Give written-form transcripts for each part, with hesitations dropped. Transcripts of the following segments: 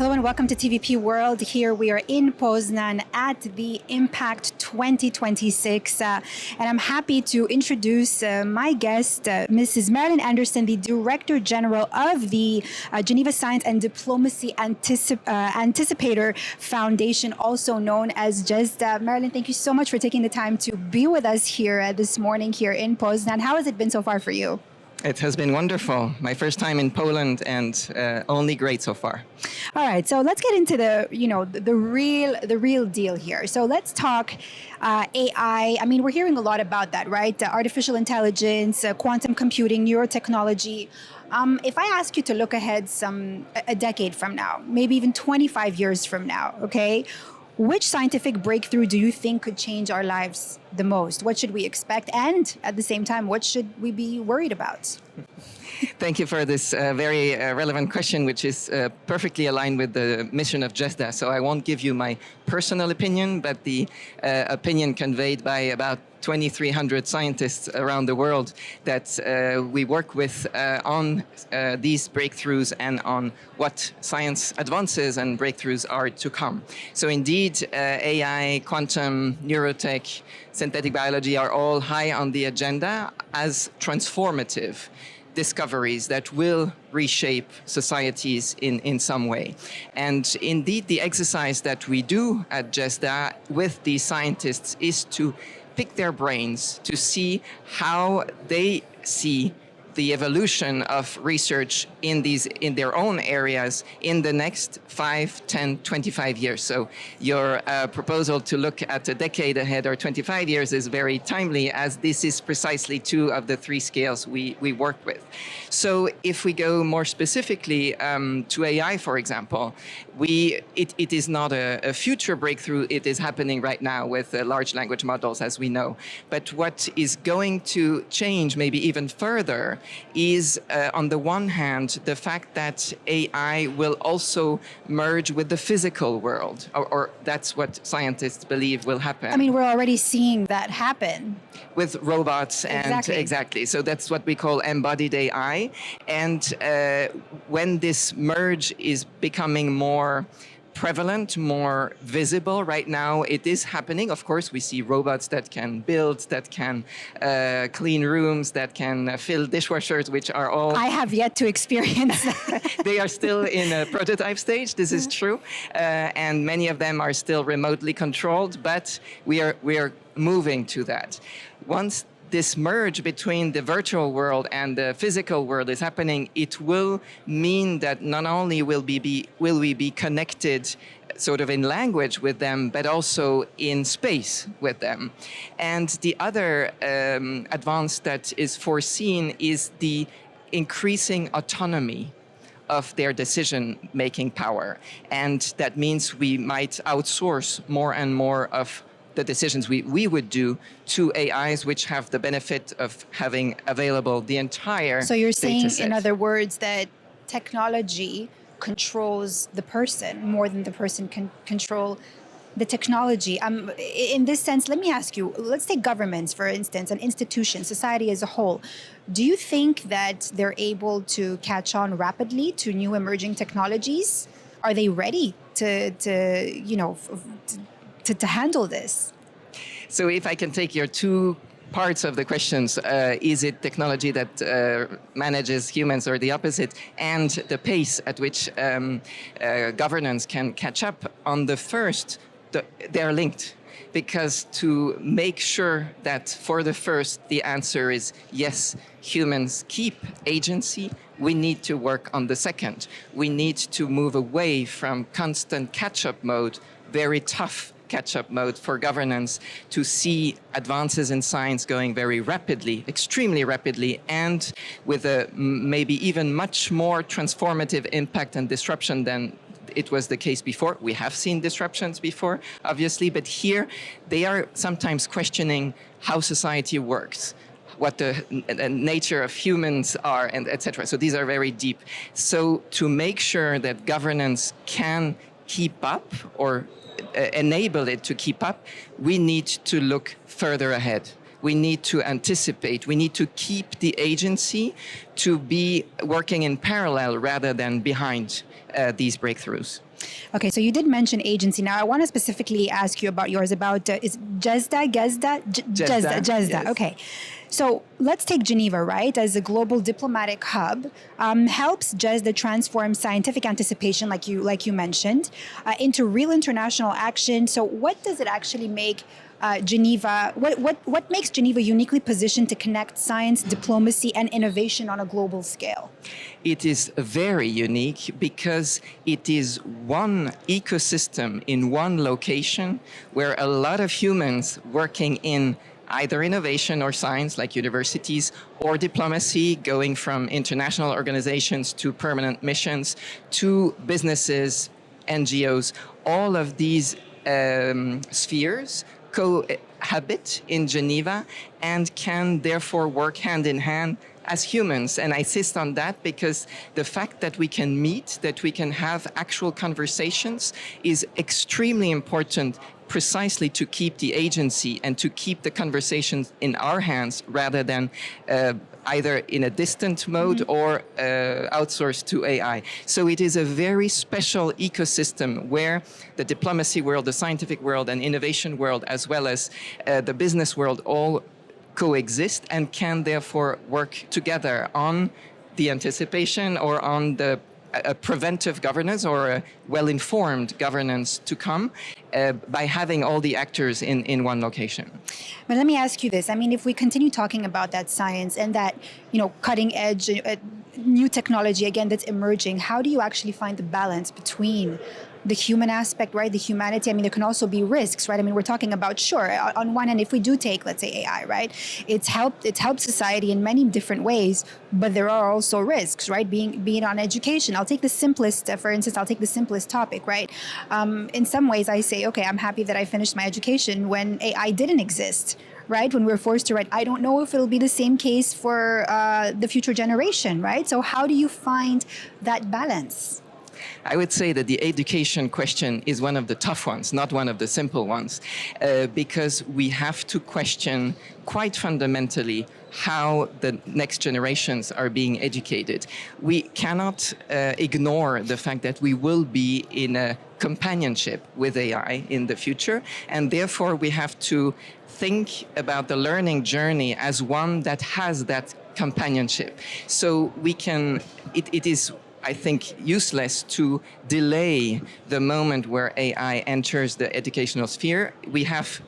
Hello and welcome to TVP World. Here we are in Poznań at the Impact 2026. And I'm happy to introduce my guest, Mrs. Marilyne Andersen, the Director General of the Geneva Science and Diplomacy Anticipator Foundation, also known as GESDA. Marilyne, thank you so much for taking the time to be with us here this morning here in Poznań. How has it been so far for you? It has been wonderful. My first time in Poland, and only great so far. All right, so let's get into the real deal here. So let's talk AI. I mean, we're hearing a lot about that, right? Artificial intelligence, quantum computing, neurotechnology. If I ask you to look ahead a decade from now, maybe even 25 years from now, okay? Which scientific breakthrough do you think could change our lives the most? What should we expect? And at the same time, what should we be worried about? Thank you for this very relevant question, which is perfectly aligned with the mission of GESDA. So I won't give you my personal opinion, but the opinion conveyed by about 2,300 scientists around the world that we work with on these breakthroughs and on what science advances and breakthroughs are to come. So indeed, AI, quantum, neurotech, synthetic biology are all high on the agenda as transformative discoveries that will reshape societies in some way. And indeed, the exercise that we do at GESDA with these scientists is to pick their brains to see how they see the evolution of research in their own areas in the next 5, 10, 25 years. So your proposal to look at a decade ahead or 25 years is very timely, as this is precisely two of the three scales we work with. So if we go more specifically to AI, for example, it is not a future breakthrough. It is happening right now with large language models, as we know. But what is going to change maybe even further is, on the one hand, the fact that AI will also merge with the physical world, or that's what scientists believe will happen. I mean, we're already seeing that happen. With robots, and exactly. So that's what we call embodied AI. And when this merge is becoming more prevalent, more visible right now, it is happening. Of course, we see robots that can build, that can clean rooms, that can fill dishwashers, which are all... I have yet to experience that. They are still in a prototype stage, this is true. And many of them are still remotely controlled, but we are moving to that. Once this merge between the virtual world and the physical world is happening, it will mean that not only will we be connected sort of in language with them, but also in space with them. And the other advance that is foreseen is the increasing autonomy of their decision-making power. And that means we might outsource more and more of the decisions we would do to AIs, which have the benefit of having available the entire So you're saying, dataset. in other words, that technology controls the person more than the person can control the technology. In this sense, let me ask you, let's take governments, for instance, and institutions, society as a whole. Do you think that they're able to catch on rapidly to new emerging technologies? Are they ready to handle this? So if I can take your two parts of the questions, is it technology that manages humans or the opposite, and the pace at which governance can catch up on the first, they're linked. Because to make sure that for the first, the answer is yes, humans keep agency, we need to work on the second. We need to move away from constant catch-up mode, very tough catch-up mode for governance, to see advances in science going very rapidly, extremely rapidly, and with a maybe even much more transformative impact and disruption than it was the case before. We have seen disruptions before, obviously, but here they are sometimes questioning how society works, what the nature of humans are, and etc. So these are very deep. So to make sure that governance can keep up or enable it to keep up, we need to look further ahead. We need to anticipate. We need to keep the agency to be working in parallel rather than behind these breakthroughs. Okay, so you did mention agency. Now, I want to specifically ask you about yours, about, is GESDA, GESDA? Yes. Okay. So let's take Geneva, right, as a global diplomatic hub, helps GESDA transform scientific anticipation, like you mentioned, into real international action. So what does it actually make Geneva, what makes Geneva uniquely positioned to connect science, diplomacy, and innovation on a global scale? It is very unique because it is one ecosystem in one location where a lot of humans working in either innovation or science, like universities, or diplomacy, going from international organizations to permanent missions, to businesses, NGOs, all of these spheres cohabit in Geneva and can therefore work hand in hand as humans. And I insist on that because the fact that we can meet, that we can have actual conversations is extremely important, precisely to keep the agency and to keep the conversations in our hands rather than either in a distant mode or outsourced to AI. So it is a very special ecosystem where the diplomacy world, the scientific world, and innovation world, as well as the business world, all coexist and can therefore work together on the anticipation or on the preventive governance or a well-informed governance to come by having all the actors in one location. But let me ask you this. I mean, if we continue talking about that science and that, cutting edge, new technology, again, that's emerging, how do you actually find the balance between the human aspect, right? The humanity. I mean, there can also be risks, right? I mean, we're talking about, sure, on one hand, if we do take, let's say, AI, right? It's helped society in many different ways, but there are also risks, right? Being on education. I'll take the simplest, for instance, I'll take the simplest topic, right? In some ways, I say, okay, I'm happy that I finished my education when AI didn't exist, right? When we're forced to write. I don't know if it'll be the same case for the future generation, right? So how do you find that balance? I would say that the education question is one of the tough ones, not one of the simple ones, because we have to question quite fundamentally how the next generations are being educated. We cannot ignore the fact that we will be in a companionship with AI in the future, and therefore we have to think about the learning journey as one that has that companionship. So we can, it is, I think, useless to delay the moment where AI enters the educational sphere. We have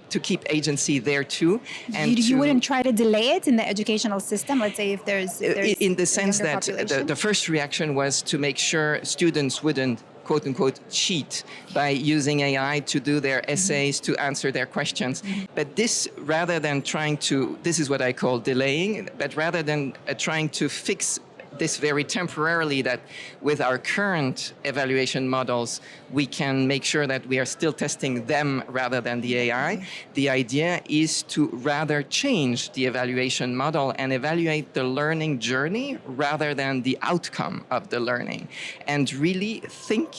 to keep agency there too. And you wouldn't try to delay it in the educational system? Let's say if there's in the sense that the first reaction was to make sure students wouldn't quote unquote cheat by using AI to do their essays, to answer their questions. But this, rather than trying to, this is what I call delaying, but rather than trying to fix this very temporarily, that with our current evaluation models, we can make sure that we are still testing them rather than the AI. The idea is to rather change the evaluation model and evaluate the learning journey rather than the outcome of the learning. And really think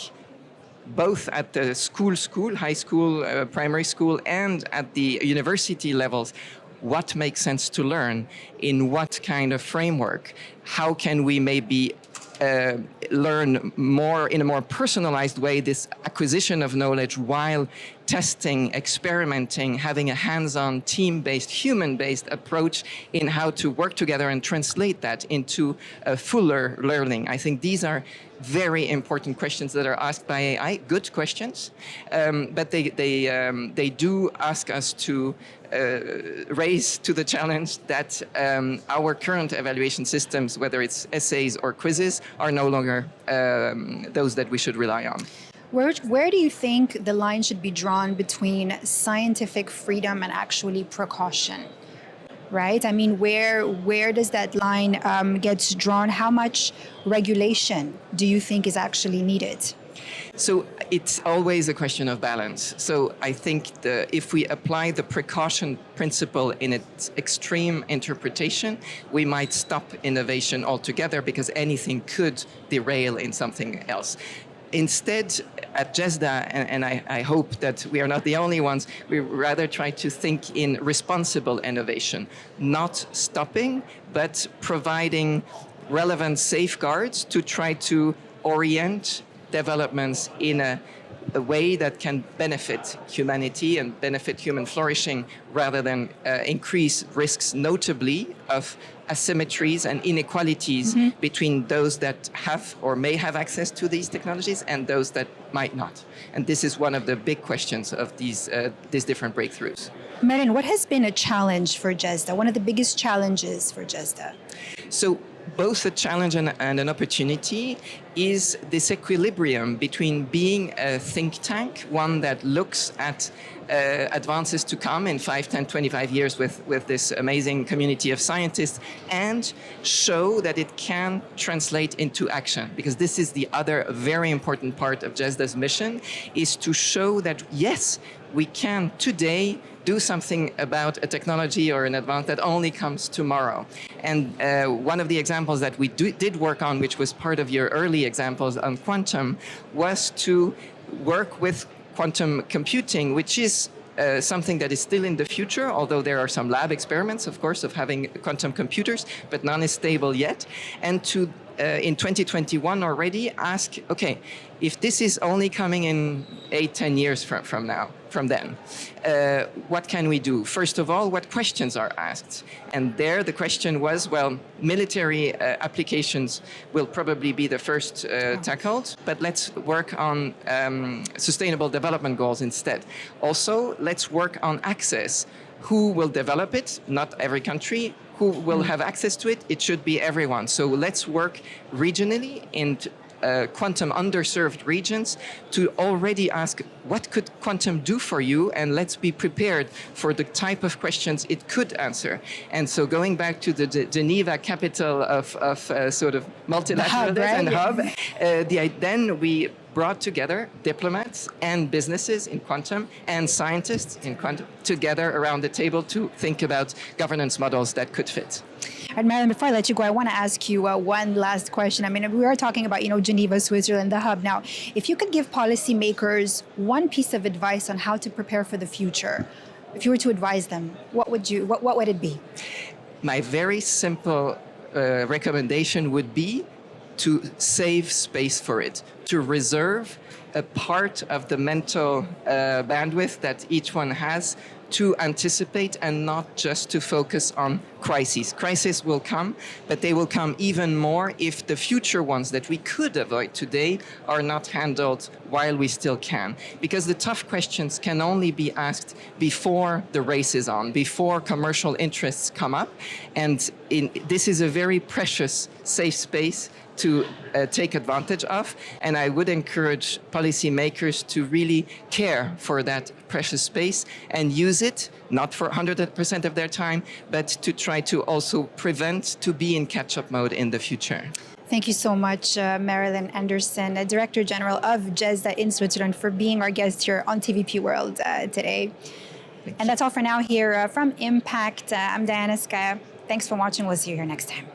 both at the school, high school, primary school, and at the university levels, what makes sense to learn, in what kind of framework, how can we maybe learn more in a more personalized way, this acquisition of knowledge while testing, experimenting, having a hands-on, team-based, human-based approach in how to work together and translate that into a fuller learning. I think these are very important questions that are asked by AI, good questions, but they do ask us to raise to the challenge that our current evaluation systems, whether it's essays or quizzes, are no longer those that we should rely on. Where do you think the line should be drawn between scientific freedom and actually precaution? Right? I mean, where does that line get drawn? How much regulation do you think is actually needed? So it's always a question of balance. So I think if we apply the precaution principle in its extreme interpretation, we might stop innovation altogether because anything could derail in something else. instead, at GESDA, and I hope that we are not the only ones, we rather try to think in responsible innovation, not stopping, but providing relevant safeguards to try to orient developments in a way that can benefit humanity and benefit human flourishing rather than increase risks, notably of asymmetries and inequalities between those that have or may have access to these technologies and those that might not. And this is one of the big questions of these different breakthroughs. Marilyne, what has been a challenge for GESDA? One of the biggest challenges for GESDA? So both a challenge and an opportunity is this equilibrium between being a think tank, one that looks at advances to come in 5, 10, 25 years with this amazing community of scientists, and show that it can translate into action. Because this is the other very important part of GESDA's mission, is to show that, yes, we can today do something about a technology or an advance that only comes tomorrow. And one of the examples that we did work on, which was part of your early examples on quantum, was to work with quantum computing, which is something that is still in the future, although there are some lab experiments, of course, of having quantum computers, but none is stable yet. And to, in 2021 already, ask, okay, if this is only coming in 8, 10 years from then, what can we do? First of all, what questions are asked? And there the question was, well, military applications will probably be the first tackled, but let's work on sustainable development goals instead. Also, let's work on access. Who will develop it? Not every country. Who will have access to it? It should be everyone. So let's work regionally in quantum underserved regions to already ask, what could quantum do for you? And let's be prepared for the type of questions it could answer. And so going back to the Geneva capital of sort of multilateralism hub, then we brought together diplomats and businesses in quantum and scientists in quantum together around the table to think about governance models that could fit. And Marilyne, before I let you go, I want to ask you one last question. I mean, we are talking about, Geneva, Switzerland, the hub. Now, if you could give policymakers one piece of advice on how to prepare for the future, if you were to advise them, what would it be? My very simple recommendation would be to save space for it, to reserve a part of the mental bandwidth that each one has to anticipate and not just to focus on crises. Crises will come, but they will come even more if the future ones that we could avoid today are not handled while we still can. Because the tough questions can only be asked before the race is on, before commercial interests come up. And this is a very precious, safe space to take advantage of. And I would encourage policymakers to really care for that precious space and use it, not for 100% of their time, but to try to also prevent to be in catch-up mode in the future. Thank you so much, Marilyne Andersen, Director General of GESDA in Switzerland, for being our guest here on TVP World today. And that's all for now here from Impact. I'm Diana Skaya. Thanks for watching. We'll see you here next time.